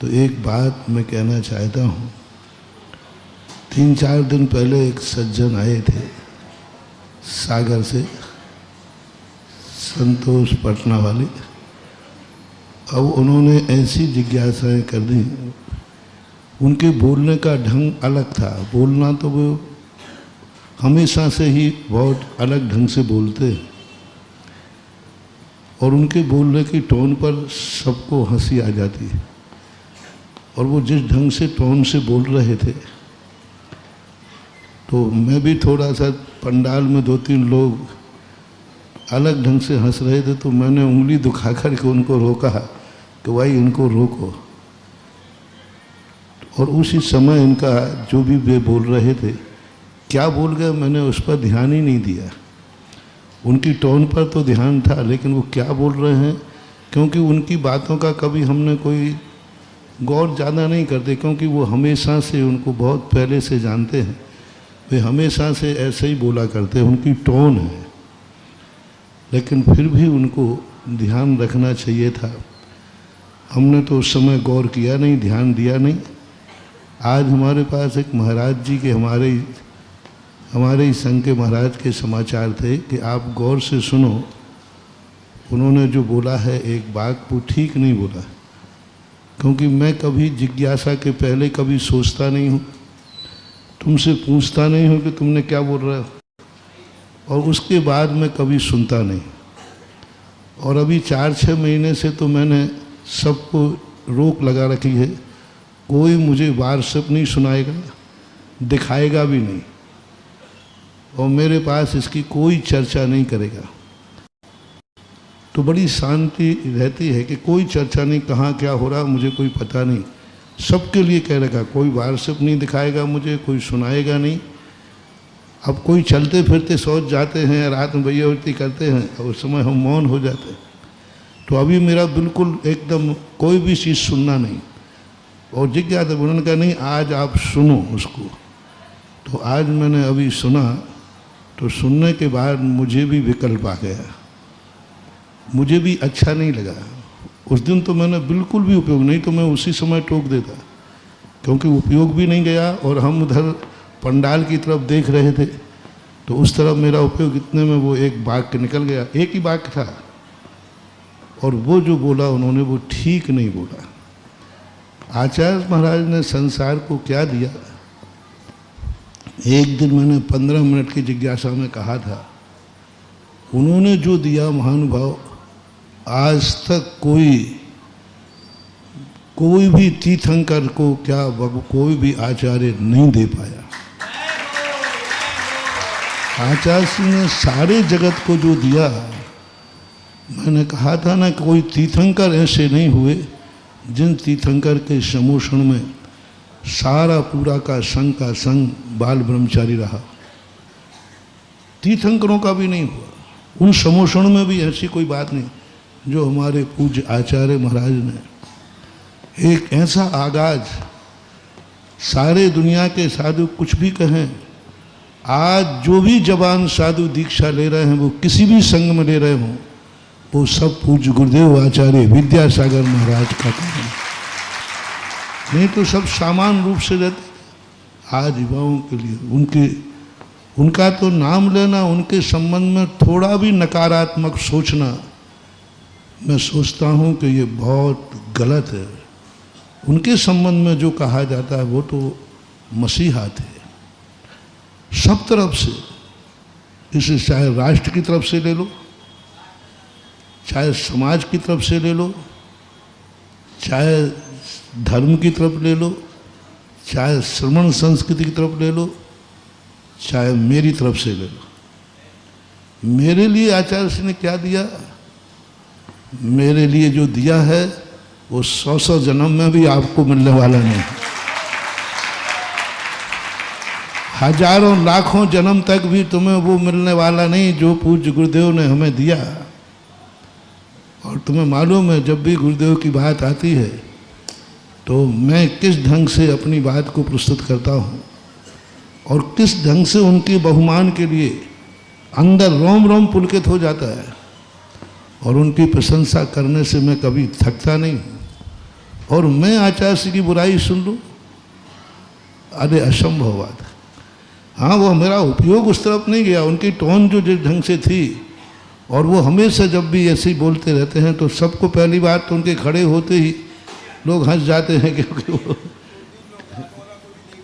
तो एक बात मैं कहना चाहता हूँ। 3-4 दिन पहले एक सज्जन आए थे सागर से, संतोष पटना वाले। अब उन्होंने ऐसी जिज्ञासाएं कर दी, उनके बोलने का ढंग अलग था। बोलना तो वो हमेशा से ही बहुत अलग ढंग से बोलते हैं, और उनके बोलने की टोन पर सबको हंसी आ जाती है। और वो जिस ढंग से टोन से बोल रहे थे, तो मैं भी थोड़ा सा, पंडाल में 2-3 लोग अलग ढंग से हंस रहे थे, तो मैंने उंगली दिखा कर के उनको रोका कि भाई इनको रोको। और उसी समय इनका जो भी वे बोल रहे थे, क्या बोल गए मैंने उस पर ध्यान ही नहीं दिया। उनकी टोन पर तो ध्यान था, लेकिन वो क्या बोल रहे हैं, क्योंकि उनकी बातों का कभी हमने कोई गौर ज़्यादा नहीं करते, क्योंकि वो हमेशा से, उनको बहुत पहले से जानते हैं, वे हमेशा से ऐसे ही बोला करते हैं, उनकी टोन है। लेकिन फिर भी उनको ध्यान रखना चाहिए था। हमने तो उस समय गौर किया नहीं, ध्यान दिया नहीं। आज हमारे पास एक महाराज जी के, हमारे ही संघ के महाराज के समाचार थे कि आप गौर से सुनो, उन्होंने जो बोला है एक बात वो ठीक नहीं बोला। क्योंकि मैं कभी जिज्ञासा के पहले कभी सोचता नहीं हूँ, तुमसे पूछता नहीं हूँ कि तुमने क्या बोल रहे हो, और उसके बाद मैं कभी सुनता नहीं। और अभी 4-6 महीने से तो मैंने सबको रोक लगा रखी है, कोई मुझे व्हाट्सएप नहीं सुनाएगा, दिखाएगा भी नहीं, और मेरे पास इसकी कोई चर्चा नहीं करेगा। तो बड़ी शांति रहती है कि कोई चर्चा नहीं, कहाँ क्या हो रहा मुझे कोई पता नहीं, सबके लिए कह रखा, कोई व्हाट्सएप नहीं दिखाएगा मुझे, कोई सुनाएगा नहीं। अब कोई चलते फिरते सोच जाते हैं, रात में भैयावृत्ति करते हैं, और उस समय हम मौन हो जाते हैं। तो अभी मेरा बिल्कुल एकदम कोई भी चीज़ सुनना नहीं। और जिज्ञासा, उन्होंने कहा नहीं आज आप सुनो उसको। तो आज मैंने अभी सुना, तो सुनने के बाद मुझे भी विकल्प आ गया, मुझे भी अच्छा नहीं लगा। उस दिन तो मैंने बिल्कुल भी उपयोग नहीं, तो मैं उसी समय टोक देता, क्योंकि उपयोग भी नहीं गया। और हम उधर पंडाल की तरफ देख रहे थे, तो उस तरफ मेरा उपयोग, इतने में वो एक वाक्य निकल गया, एक ही वाक्य था, और वो जो बोला उन्होंने वो ठीक नहीं बोला। आचार्य महाराज ने संसार को क्या दिया, एक दिन मैंने 15 मिनट की जिज्ञासा में कहा था, उन्होंने जो दिया महानुभाव, आज तक कोई भी तीर्थंकर को, क्या कोई भी आचार्य नहीं दे पाया। आचार्य सिंह ने सारे जगत को जो दिया, मैंने कहा था ना, कोई तीर्थंकर ऐसे नहीं हुए जिन तीर्थंकर के समोषण में सारा पूरा का संग बाल ब्रह्मचारी रहा। तीर्थंकरों का भी नहीं हुआ, उन समोषण में भी ऐसी कोई बात नहीं। जो हमारे पूज्य आचार्य महाराज ने एक ऐसा आगाज, सारे दुनिया के साधु कुछ भी कहें, आज जो भी जवान साधु दीक्षा ले रहे हैं, वो किसी भी संघ में ले रहे हों, वो सब पूज्य गुरुदेव आचार्य विद्यासागर महाराज का काम है। नहीं तो सब सामान्य रूप से रहते। आज युवाओं के लिए उनका तो नाम लेना, उनके संबंध में थोड़ा भी नकारात्मक सोचना, मैं सोचता हूँ कि ये बहुत गलत है। उनके संबंध में जो कहा जाता है वो तो मसीहा थे, सब तरफ से। इसे चाहे राष्ट्र की तरफ से ले लो, चाहे समाज की तरफ से ले लो, चाहे धर्म की तरफ ले लो, चाहे श्रमण संस्कृति की तरफ ले लो, चाहे मेरी तरफ से ले लो। मेरे लिए आचार्य सिंह ने क्या दिया, मेरे लिए जो दिया है वो 100 जन्म में भी आपको मिलने वाला नहीं। हजारों लाखों जन्म तक भी तुम्हें वो मिलने वाला नहीं जो पूज्य गुरुदेव ने हमें दिया। और तुम्हें मालूम है, जब भी गुरुदेव की बात आती है तो मैं किस ढंग से अपनी बात को प्रस्तुत करता हूँ, और किस ढंग से उनके बहुमान के लिए अंदर रोम रोम पुलकित हो जाता है। और उनकी प्रशंसा करने से मैं कभी थकता नहीं हूँ। और मैं आचार्य श्री की बुराई सुन लूँ? अरे असंभव बात है। हाँ, वो मेरा उपयोग उस तरफ नहीं गया, उनकी टोन जो जिस ढंग से थी, और वो हमेशा जब भी ऐसे ही बोलते रहते हैं तो सबको पहली बात तो उनके खड़े होते ही लोग हंस जाते हैं, क्योंकि वो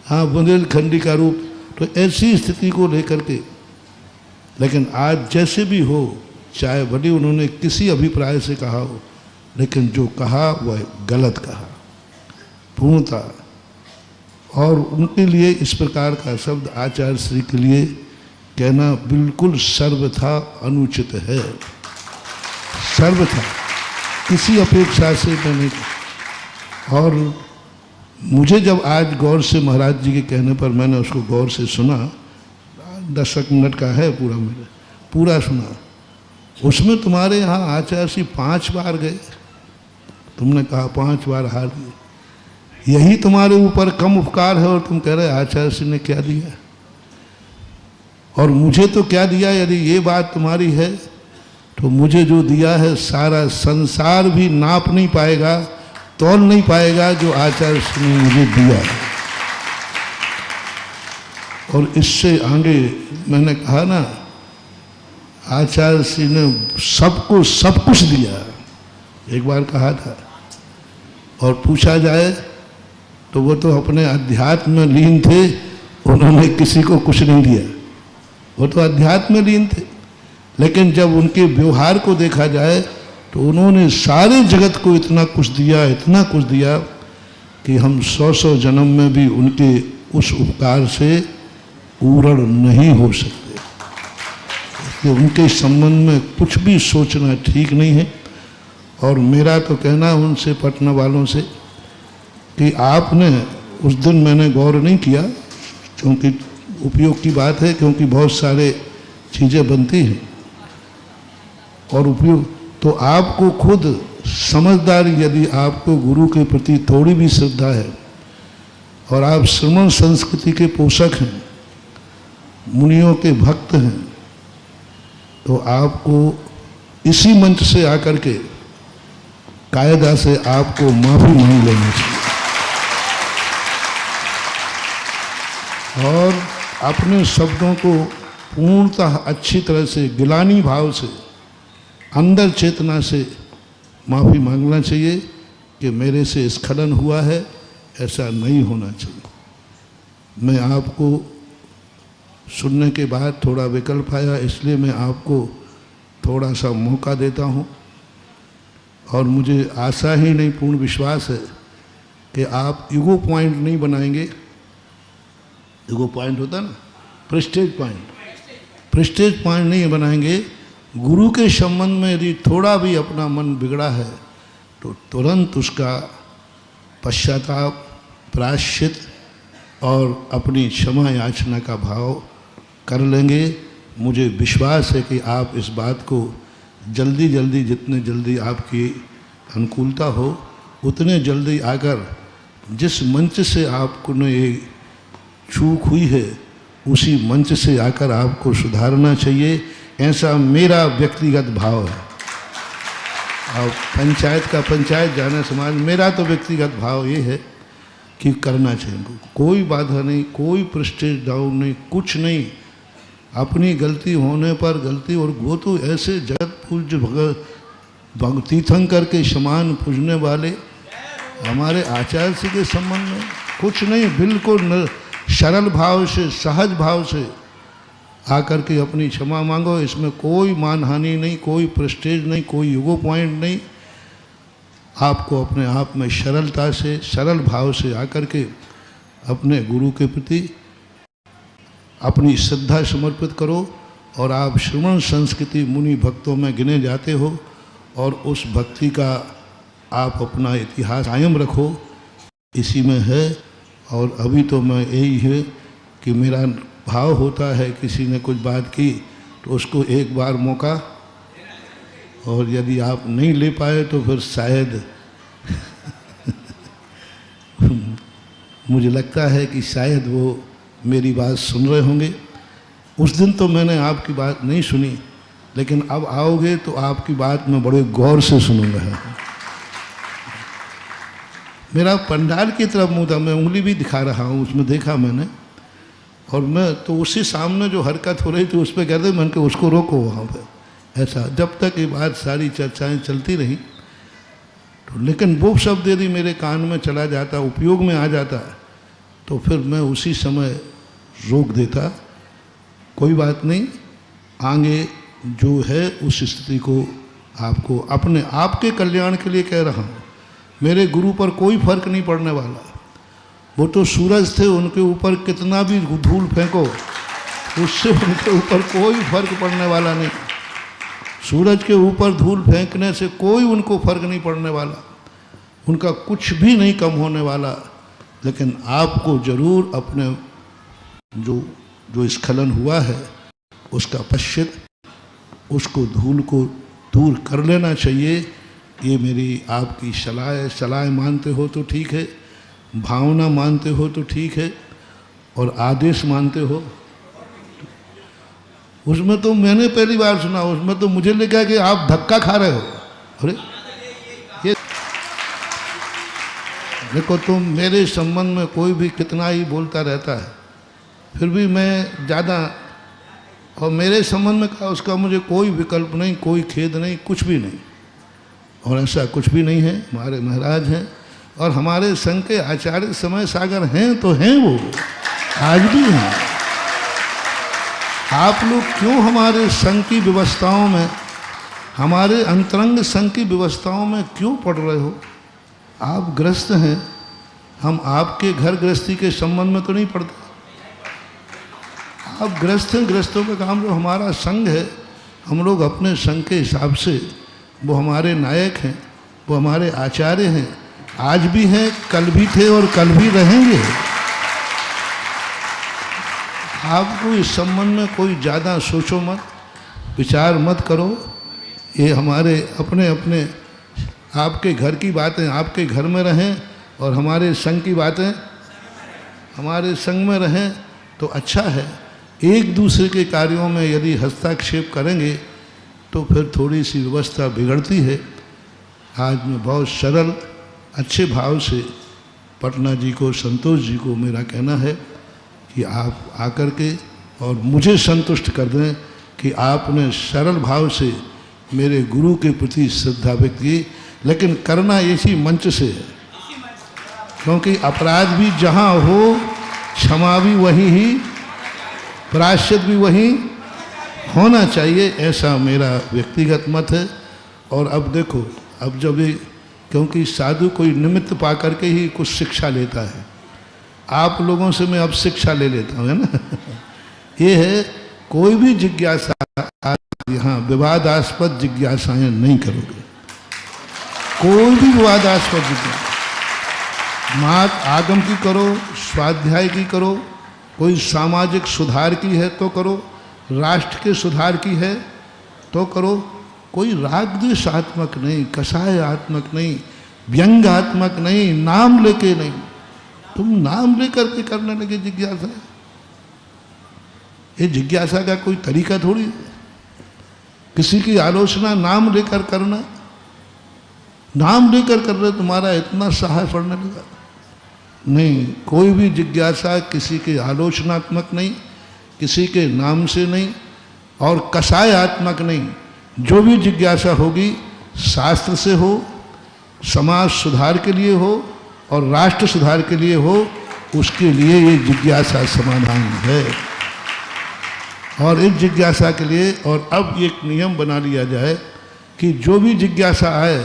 हाँ बुंदेलखंडी का रूप। तो ऐसी स्थिति को लेकर के, लेकिन आज जैसे भी हो, चाहे भले उन्होंने किसी अभिप्राय से कहा हो, लेकिन जो कहा वह गलत कहा पूर्णतः। और उनके लिए इस प्रकार का शब्द आचार्य श्री के लिए कहना बिल्कुल सर्वथा अनुचित है, सर्वथा, किसी अपेक्षा से मैं नहीं। और मुझे जब आज गौर से महाराज जी के कहने पर मैंने उसको गौर से सुना, 10 मिनट का है पूरा, मेरे पूरा सुना। उसमें तुम्हारे यहाँ आचार्य श्री 5 बार गए, तुमने कहा 5 बार हार गए, यही तुम्हारे ऊपर कम उपकार है, और तुम कह रहे आचार्य श्री ने क्या दिया और मुझे तो क्या दिया। यदि ये बात तुम्हारी है तो मुझे जो दिया है सारा संसार भी नाप नहीं पाएगा, तौल नहीं पाएगा जो आचार्य श्री ने मुझे दिया है। और इससे आगे मैंने कहा ना, आचार्य श्री ने सबको सब कुछ दिया, एक बार कहा था। और पूछा जाए तो वो तो अपने अध्यात्म में लीन थे, उन्होंने किसी को कुछ नहीं दिया, वो तो अध्यात्म में लीन थे। लेकिन जब उनके व्यवहार को देखा जाए तो उन्होंने सारे जगत को इतना कुछ दिया, इतना कुछ दिया कि हम 100 जन्म में भी उनके उस उपकार से पूर्ण नहीं हो सकते। इसलिए उनके संबंध में कुछ भी सोचना ठीक नहीं है। और मेरा तो कहना है उनसे, पटना वालों से, कि आपने उस दिन मैंने गौर नहीं किया, क्योंकि उपयोग की बात है, क्योंकि बहुत सारे चीज़ें बनती हैं और उपयोग, तो आपको खुद समझदारी, यदि आपको गुरु के प्रति थोड़ी भी श्रद्धा है और आप श्रमण संस्कृति के पोषक हैं, मुनियों के भक्त हैं, तो आपको इसी मंच से आकर के कायदा से आपको माफ़ी मांग लेनी चाहिए और अपने शब्दों को पूर्णतः अच्छी तरह से गिलानी भाव से, अंदर चेतना से माफ़ी मांगना चाहिए कि मेरे से स्खलन हुआ है, ऐसा नहीं होना चाहिए। मैं आपको सुनने के बाद थोड़ा विकल्प आया, इसलिए मैं आपको थोड़ा सा मौका देता हूँ। और मुझे आशा ही नहीं, पूर्ण विश्वास है कि आप ईगो पॉइंट नहीं बनाएंगे। ईगो पॉइंट होता ना, प्रेस्टेज पॉइंट, प्रेस्टेज पॉइंट नहीं बनाएंगे। गुरु के संबंध में यदि थोड़ा भी अपना मन बिगड़ा है तो तुरंत उसका पश्चाताप, प्रायश्चित और अपनी क्षमा याचना का भाव कर लेंगे। मुझे विश्वास है कि आप इस बात को जल्दी जल्दी, जितने जल्दी आपकी अनुकूलता हो उतने जल्दी आकर, जिस मंच से आपको ने ये चूक हुई है उसी मंच से आकर आपको सुधारना चाहिए, ऐसा मेरा व्यक्तिगत भाव है। और पंचायत का पंचायत जाना समाज, मेरा तो व्यक्तिगत भाव ये है कि करना चाहिए, कोई बाधा नहीं, कोई प्रेस्टीज डाउन नहीं, कुछ नहीं। अपनी गलती होने पर गलती, और वो तो ऐसे जगत पूज्य भगत तीर्थंकर के समान पूजने वाले हमारे आचार्य श्री के संबंध में कुछ नहीं, बिल्कुल सरल भाव से, सहज भाव से आकर के अपनी क्षमा मांगो। इसमें कोई मानहानि नहीं, कोई प्रेस्टीज नहीं, कोई ईगो पॉइंट नहीं। आपको अपने आप में सरलता से, सरल भाव से आकर के अपने गुरु के प्रति अपनी श्रद्धा समर्पित करो और आप श्रमण संस्कृति मुनि भक्तों में गिने जाते हो और उस भक्ति का आप अपना इतिहास कायम रखो, इसी में है। और अभी तो मैं यही है कि मेरा भाव होता है, किसी ने कुछ बात की तो उसको एक बार मौका, और यदि आप नहीं ले पाए तो फिर शायद मुझे लगता है कि शायद वो मेरी बात सुन रहे होंगे। उस दिन तो मैंने आपकी बात नहीं सुनी, लेकिन अब आओगे तो आपकी बात मैं बड़े गौर से सुनूंगा। मेरा पंडाल की तरफ मुँह था, मैं उंगली भी दिखा रहा हूँ, उसमें देखा मैंने। और मैं तो उसी सामने जो हरकत हो रही थी उस पर कहते मैंने कि उसको रोको वहाँ पे। ऐसा जब तक ये बात सारी चर्चाएं चलती रही तो, लेकिन वो शब्द यदि मेरे कान में चला जाता, उपयोग में आ जाता, तो फिर मैं उसी समय रोक देता। कोई बात नहीं, आगे जो है उस स्थिति को आपको अपने आपके कल्याण के लिए कह रहा हूँ। मेरे गुरु पर कोई फर्क नहीं पड़ने वाला। वो तो सूरज थे, उनके ऊपर कितना भी धूल फेंको उससे उनके ऊपर कोई फर्क पड़ने वाला नहीं। सूरज के ऊपर धूल फेंकने से कोई उनको फर्क नहीं पड़ने वाला, उनका कुछ भी नहीं कम होने वाला। लेकिन आपको जरूर अपने जो स्खलन हुआ है उसका पश्चात, उसको धूल को दूर कर लेना चाहिए। ये मेरी आपकी सलाह है। सलाह मानते हो तो ठीक है, भावना मानते हो तो ठीक है, और आदेश मानते हो उसमें तो मैंने पहली बार सुना, उसमें तो मुझे लगा कि आप धक्का खा रहे हो। अरे ये देखो, तुम मेरे संबंध में कोई भी कितना ही बोलता रहता है, फिर भी मैं ज़्यादा, और मेरे संबंध में कहा उसका मुझे कोई विकल्प नहीं, कोई खेद नहीं, कुछ भी नहीं। और ऐसा कुछ भी नहीं है। हमारे महाराज हैं और हमारे संघ के आचार्य समय सागर हैं तो हैं, वो आज भी हैं। आप लोग क्यों हमारे संघ की व्यवस्थाओं में, हमारे अंतरंग संघ की व्यवस्थाओं में क्यों पड़ रहे हो? आप ग्रस्त हैं, हम आपके घर गृहस्थी के संबंध में तो नहीं पड़ते। आप ग्रस्त हैं, ग्रस्तों का काम जो हमारा संघ है, हम लोग अपने संघ के हिसाब से, वो हमारे नायक हैं, वो हमारे आचार्य हैं, आज भी हैं, कल भी थे और कल भी रहेंगे। आपको इस संबंध में कोई ज़्यादा सोचो मत, विचार मत करो। ये हमारे अपने अपने आपके घर की बातें आपके घर में रहें और हमारे संघ की बातें हमारे संघ में रहें तो अच्छा है। एक दूसरे के कार्यों में यदि हस्तक्षेप करेंगे तो फिर थोड़ी सी व्यवस्था बिगड़ती है। आज मैं बहुत सरल अच्छे भाव से पटना जी को, संतोष जी को मेरा कहना है कि आप आकर के और मुझे संतुष्ट कर दें कि आपने सरल भाव से मेरे गुरु के प्रति श्रद्धा व्यक्त की, लेकिन करना इसी मंच से है, क्योंकि अपराध भी जहाँ हो क्षमा भी वहीं ही, प्रायश्चित भी वहीं होना चाहिए, ऐसा मेरा व्यक्तिगत मत है। और अब देखो, अब जब ये, क्योंकि साधु कोई निमित्त पा करके ही कुछ शिक्षा लेता है, आप लोगों से मैं अब शिक्षा ले लेता हूँ, है ना। ये है, कोई भी जिज्ञासा आप यहाँ विवादास्पद जिज्ञासाएं नहीं करोगे, कोई भी विवादास्पद जिज्ञासा, मात आगम की करो, स्वाध्याय की करो, कोई सामाजिक सुधार की है तो करो, राष्ट्र के सुधार की है तो करो, कोई राग द्वेषात्मक नहीं, कषायात्मक नहीं, व्यंग्यात्मक नहीं, नाम लेके नहीं। तुम नाम लेकर के करने लगे जिज्ञासा, ये जिज्ञासा का कोई तरीका थोड़ी है। किसी की आलोचना नाम लेकर करना, नाम लेकर कर रहे, तुम्हारा इतना साहस पड़ने लगा। नहीं, कोई भी जिज्ञासा किसी के आलोचनात्मक नहीं, किसी के नाम से नहीं और कषायात्मक नहीं। जो भी जिज्ञासा होगी शास्त्र से हो, समाज सुधार के लिए हो और राष्ट्र सुधार के लिए हो, उसके लिए ये जिज्ञासा समाधान है। और इस जिज्ञासा के लिए और अब एक नियम बना लिया जाए कि जो भी जिज्ञासा आए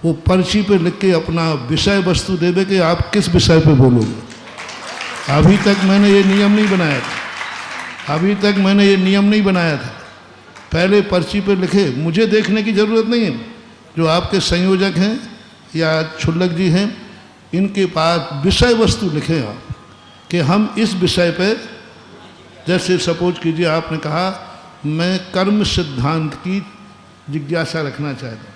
वो पर्ची पे लिख के अपना विषय वस्तु दे दे कि आप किस विषय पे बोलोगे। अभी तक मैंने ये नियम नहीं बनाया था, अभी तक मैंने ये नियम नहीं बनाया था। पहले पर्ची पे लिखे, मुझे देखने की ज़रूरत नहीं है। जो आपके संयोजक हैं या क्षुल्लक जी हैं, इनके पास विषय वस्तु लिखें आप कि हम इस विषय पे, जैसे सपोज कीजिए आपने कहा मैं कर्म सिद्धांत की जिज्ञासा रखना चाहता,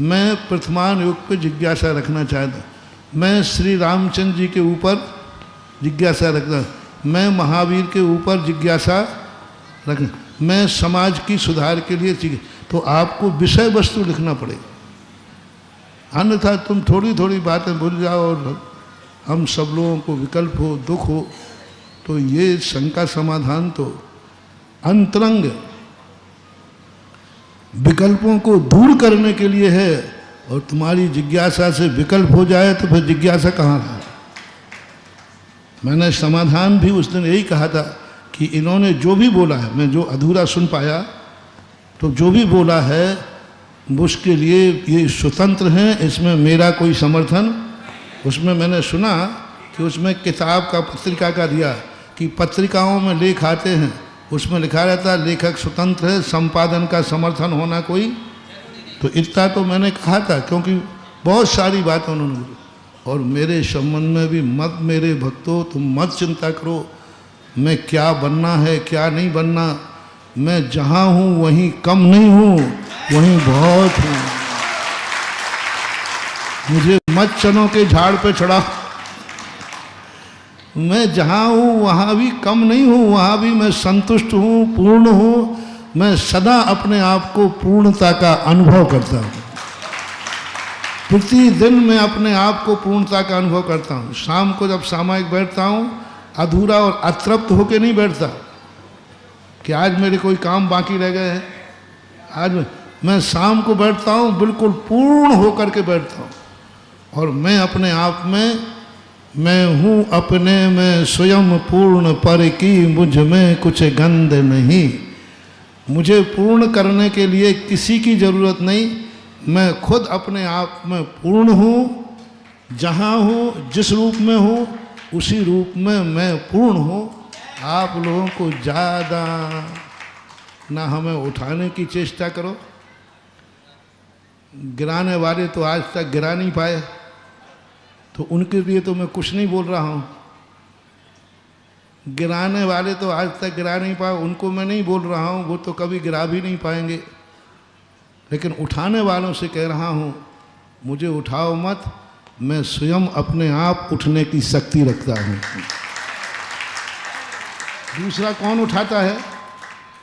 मैं प्रथमान योग पे जिज्ञासा रखना चाहता, मैं श्री रामचंद्र जी के ऊपर जिज्ञासा रखना, मैं महावीर के ऊपर जिज्ञासा रखना, मैं समाज की सुधार के लिए, तो आपको विषय वस्तु लिखना पड़ेगा। अन्यथा तुम थोड़ी थोड़ी बातें भूल जाओ और हम सब लोगों को विकल्प हो, दुख हो, तो ये शंका समाधान तो अंतरंग विकल्पों को दूर करने के लिए है। और तुम्हारी जिज्ञासा से विकल्प हो जाए तो फिर जिज्ञासा कहाँ रहा। मैंने समाधान भी उस दिन यही कहा था कि इन्होंने जो भी बोला है, मैं जो अधूरा सुन पाया, तो जो भी बोला है उसके लिए ये स्वतंत्र हैं, इसमें मेरा कोई समर्थन। उसमें मैंने सुना कि उसमें किताब का, पत्रिका का दिया कि पत्रिकाओं में लेख आते हैं, उसमें लिखा रहता है लेखक स्वतंत्र है, संपादन का समर्थन होना कोई, तो इतना तो मैंने कहा था, क्योंकि बहुत सारी बातें उन्होंने बोली। और मेरे संबंध में भी मत, मेरे भक्तों तुम मत चिंता करो मैं क्या बनना है क्या नहीं बनना, मैं जहाँ हूँ वहीं कम नहीं हूँ, वहीं बहुत हूँ। मुझे मत चनों के झाड़ पे चढ़ा, मैं जहाँ हूँ वहाँ भी कम नहीं हूँ, वहाँ भी मैं संतुष्ट हूँ, पूर्ण हूँ। मैं सदा अपने आप को पूर्णता का अनुभव करता हूँ। प्रतिदिन मैं अपने आप को पूर्णता का अनुभव करता हूँ। शाम को जब सामायिक बैठता हूँ, अधूरा और अतृप्त होकर नहीं बैठता कि आज मेरे कोई काम बाकी रह गए हैं। आज मैं शाम को बैठता हूँ बिल्कुल पूर्ण होकर के बैठता हूँ। और मैं अपने आप में, मैं हूँ अपने में स्वयं पूर्ण, पर की मुझ में कुछ गंध नहीं। मुझे पूर्ण करने के लिए किसी की ज़रूरत नहीं, मैं खुद अपने आप में पूर्ण हूँ। जहाँ हूँ, जिस रूप में हूँ, उसी रूप में मैं पूर्ण हूँ। आप लोगों को ज़्यादा ना हमें उठाने की चेष्टा करो। गिराने वाले तो आज तक गिरा नहीं पाए, तो उनके लिए तो मैं कुछ नहीं बोल रहा हूँ। गिराने वाले तो आज तक गिरा नहीं पाए, उनको मैं नहीं बोल रहा हूँ, वो तो कभी गिरा भी नहीं पाएंगे। लेकिन उठाने वालों से कह रहा हूँ, मुझे उठाओ मत, मैं स्वयं अपने आप उठने की शक्ति रखता हूँ। दूसरा कौन उठाता है?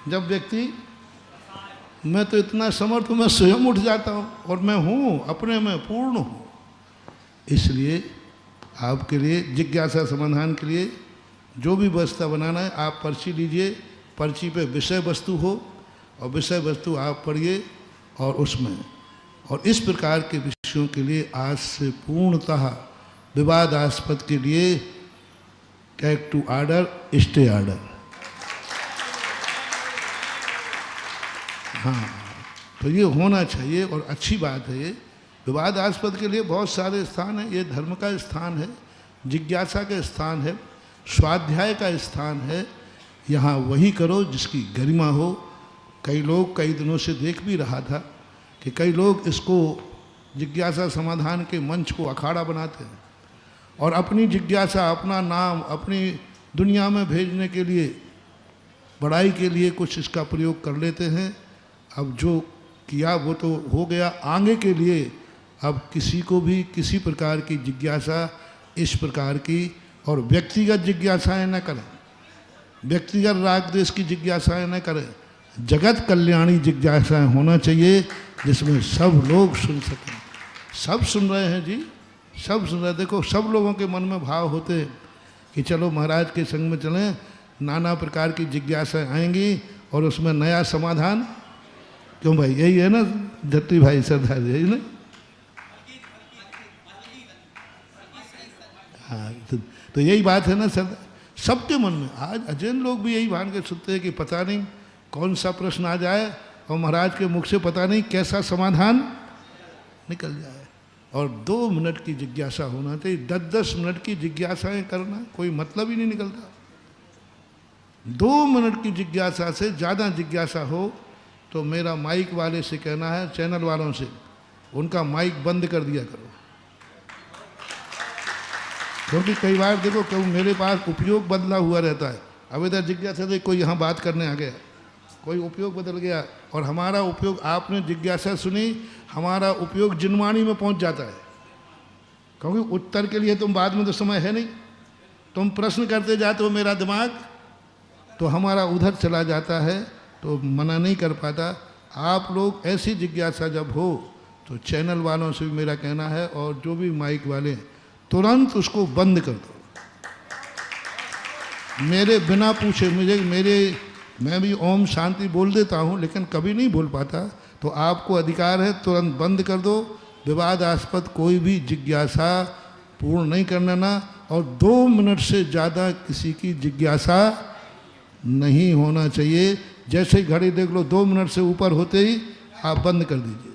जब व्यक्ति, मैं तो इतना समर्थ हूँ, मैं स्वयं उठ जाता हूँ और मैं हूँ, अपने में पूर्ण हूँ। इसलिए आपके लिए जिज्ञासा समाधान के लिए जो भी व्यवस्था बनाना है, आप पर्ची लीजिए, पर्ची पे विषय वस्तु हो और विषय वस्तु आप पढ़िए और उसमें, और इस प्रकार के विषयों के लिए आज से पूर्णतः विवादास्पद के लिए take to order, stay order. हाँ, तो ये होना चाहिए और अच्छी बात है। ये विवादास्पद के लिए बहुत सारे स्थान हैं। ये धर्म का स्थान है, जिज्ञासा का स्थान है, स्वाध्याय का स्थान है। यहाँ वही करो जिसकी गरिमा हो। कई लोग कई दिनों से देख भी रहा था कि कई लोग इसको जिज्ञासा समाधान के मंच को अखाड़ा बनाते हैं और अपनी जिज्ञासा, अपना नाम अपनी दुनिया में भेजने के लिए, बड़ाई के लिए कुछ इसका प्रयोग कर लेते हैं। अब जो किया वो तो हो गया, आगे के लिए अब किसी को भी किसी प्रकार की जिज्ञासा इस प्रकार की, और व्यक्तिगत जिज्ञासाएं न करें, व्यक्तिगत राग द्वेष की जिज्ञासाएं न करें। जगत कल्याणी जिज्ञासाएं होना चाहिए जिसमें सब लोग सुन सकें। सब सुन रहे हैं जी, सब सुन रहे हैं। देखो, सब लोगों के मन में भाव होते हैं कि चलो महाराज के संग में चलें, नाना प्रकार की जिज्ञासाएं आएंगी और उसमें नया समाधान। क्यों भाई, यही है ना धट्टी भाई, सरदार, यही ना? हाँ, तो यही बात है ना सरदार, सबके मन में। आज अजैन लोग भी यही भान के सुनते हैं कि पता नहीं कौन सा प्रश्न आ जाए और महाराज के मुख से पता नहीं कैसा समाधान निकल जाए। और 2 मिनट की जिज्ञासा होना चाहिए। 10-10 मिनट की जिज्ञासाएं करना कोई मतलब ही नहीं निकलता। 2 मिनट की जिज्ञासा से ज़्यादा जिज्ञासा हो तो मेरा माइक वाले से कहना है, चैनल वालों से, उनका माइक बंद कर दिया करो। क्योंकि कई बार देखो, क्यों मेरे पास उपयोग बदला हुआ रहता है। अब इधर जिज्ञासा से कोई यहाँ बात करने आ गया, कोई उपयोग बदल गया, और हमारा उपयोग, आपने जिज्ञासा सुनी, हमारा उपयोग जिनवाणी में पहुँच जाता है। क्योंकि उत्तर के लिए तुम बाद में तो समय है नहीं, तुम प्रश्न करते जाते हो, मेरा दिमाग तो हमारा उधर चला जाता है, तो मना नहीं कर पाता। आप लोग ऐसी जिज्ञासा जब हो तो चैनल वालों से भी मेरा कहना है, और जो भी माइक वाले हैं, तुरंत उसको बंद कर दो। मेरे बिना पूछे मैं भी ओम शांति बोल देता हूँ, लेकिन कभी नहीं बोल पाता, तो आपको अधिकार है, तुरंत बंद कर दो। विवादास्पद कोई भी जिज्ञासा पूर्ण नहीं करना ना, और 2 मिनट से ज़्यादा किसी की जिज्ञासा नहीं होना चाहिए। जैसे ही घड़ी देख लो 2 मिनट से ऊपर होते ही आप बंद कर दीजिए।